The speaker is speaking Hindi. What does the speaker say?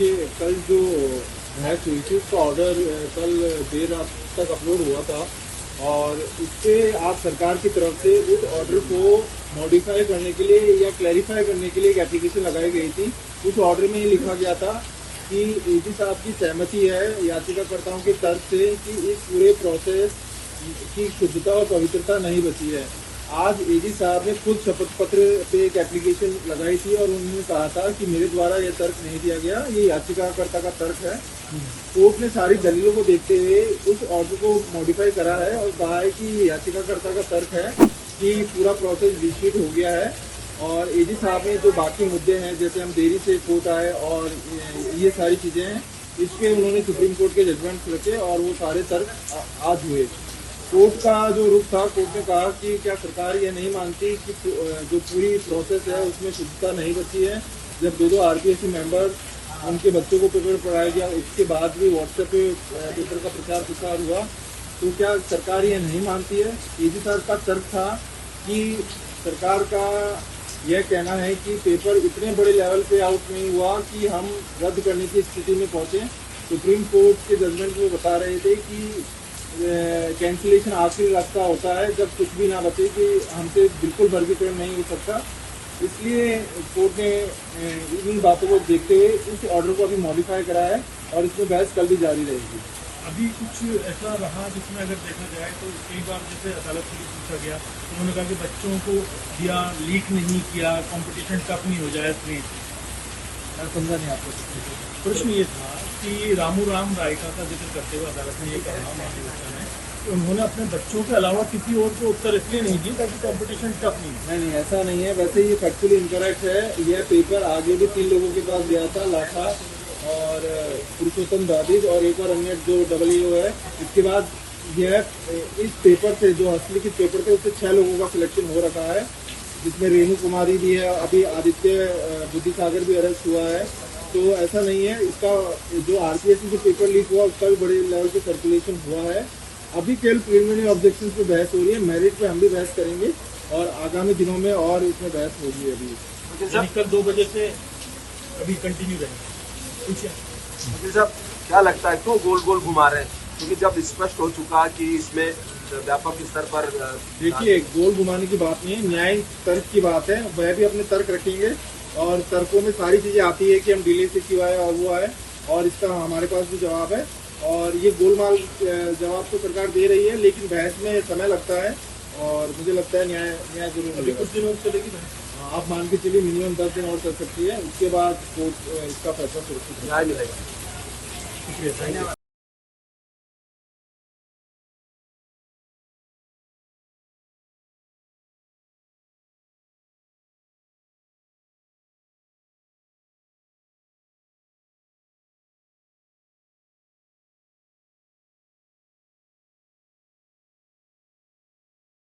देखिए, कल जो बहस हुई थी उसका ऑर्डर कल देर रात तक अपलोड हुआ था और उससे आज सरकार की तरफ से उस ऑर्डर को मॉडिफाई करने के लिए या क्लैरिफाई करने के लिए एक एप्लीकेशन लगाई गई थी। उस ऑर्डर में ये लिखा गया था कि एजी साहब की सहमति है याचिकाकर्ताओं के तर्क से कि इस पूरे प्रोसेस की शुद्धता और पवित्रता नहीं बची है। आज एजी साहब ने खुद शपथ पत्र पे एक एप्लीकेशन लगाई थी और उन्होंने कहा था कि मेरे द्वारा यह तर्क नहीं दिया गया, ये याचिकाकर्ता का तर्क है। कोर्ट ने सारी दलीलों को देखते हुए उस ऑर्डर को मॉडिफाई करा है और कहा है कि याचिकाकर्ता का तर्क है कि पूरा प्रोसेस विस्मित हो गया है और एजी साहब ने जो बाकी मुद्दे हैं, जैसे हम देरी से कोर्ट आए और ये सारी चीज़ें हैं, इसके उन्होंने सुप्रीम कोर्ट के जजमेंट रखे और वो सारे तर्क आज हुए। कोर्ट का जो रुख था, कोर्ट ने कहा कि क्या सरकार ये नहीं मानती कि जो पूरी प्रोसेस है उसमें शुद्धता नहीं बची है। जब दो आरपीएससी मेंबर उनके बच्चों को पेपर पढ़ाया गया, उसके बाद भी व्हाट्सएप पे पेपर का प्रचार प्रसार हुआ, तो क्या सरकार ये नहीं मानती है। एजी साहब का तर्क था कि सरकार का यह कहना है कि पेपर इतने बड़े लेवल पे आउट नहीं हुआ कि हम रद्द करने की स्थिति में पहुँचे। सुप्रीम कोर्ट के जजमेंट में बता रहे थे कि कैंसिलेशन आखिरी रास्ता होता है जब कुछ भी ना बचे, कि हमसे बिल्कुल वर्गीकरण नहीं हो सकता। इसलिए कोर्ट ने इन बातों को देखते हुए इस ऑर्डर को अभी मॉडिफाई करा है और इसमें बहस कल भी जारी रहेगी। अभी कुछ ऐसा रहा जिसमें अगर देखा जाए तो कई बार जैसे अदालत से पूछा गया, उन्होंने कहा कि बच्चों को दिया, लीक नहीं किया, कंपटीशन टफ नहीं हो जाए इसमें। समझा नहीं आपको। प्रश्न ये था कि रामू राम रायका का जिक्र करते हुए अदालत ने ये कहा महाधिवक्ता ने कि उन्होंने अपने बच्चों के अलावा किसी और को उत्तर इसलिए नहीं दिए ताकि कंपटीशन टफ नहीं हो। नहीं, ऐसा नहीं है। वैसे ये फैक्चुअली इनकरेक्ट है। यह पेपर आगे भी 3 लोगों के पास गया था, लाठा और पुरुषोत्तम दादिज और एक और अन्य जो AAO है। इसके बाद यह इस पेपर से, जो हस्तलिखित पेपर थे, उससे 6 लोगों का सिलेक्शन हो रखा है, जिसमें रेणु कुमारी भी है, अभी आदित्य बुद्धिसागर भी अरेस्ट हुआ है। तो ऐसा नहीं है। इसका जो आरपीएससी जो पेपर लीक हुआ उसका भी बड़े लेवल पे सर्कुलेशन हुआ है। अभी केवल प्रिलिमिनरी ऑब्जेक्शंस पे बहस हो रही है, मेरिट पे हम भी बहस करेंगे और आगामी दिनों में और इसमें बहस होगी। अभी कल 2 बजे से अभी कंटिन्यू रहेंगे। वकील साहब, क्या लगता है क्यों गोल गोल घुमा रहे हैं? क्योंकि जब स्पष्ट हो चुका कि इसमें व्यापक स्तर पर देखिए, गोल घुमाने की बात नहीं है, न्यायिक तर्क की बात है। वह भी अपने तर्क रखेंगे और तर्कों में सारी चीजें आती है कि हम डिले से क्यों आए और वो आए, और इसका हमारे पास भी जवाब है। और ये गोलमाल जवाब तो सरकार दे रही है, लेकिन बहस में समय लगता है और मुझे लगता है न्याय जरूर मिलेगा। कुछ दिनों चलेगी। आप मान के चलिए मिनिमम 10 दिन और चल सकती है, उसके बाद कोर्ट इसका फैसला सुरक्षित न्याय मिलेगा। शुक्रिया।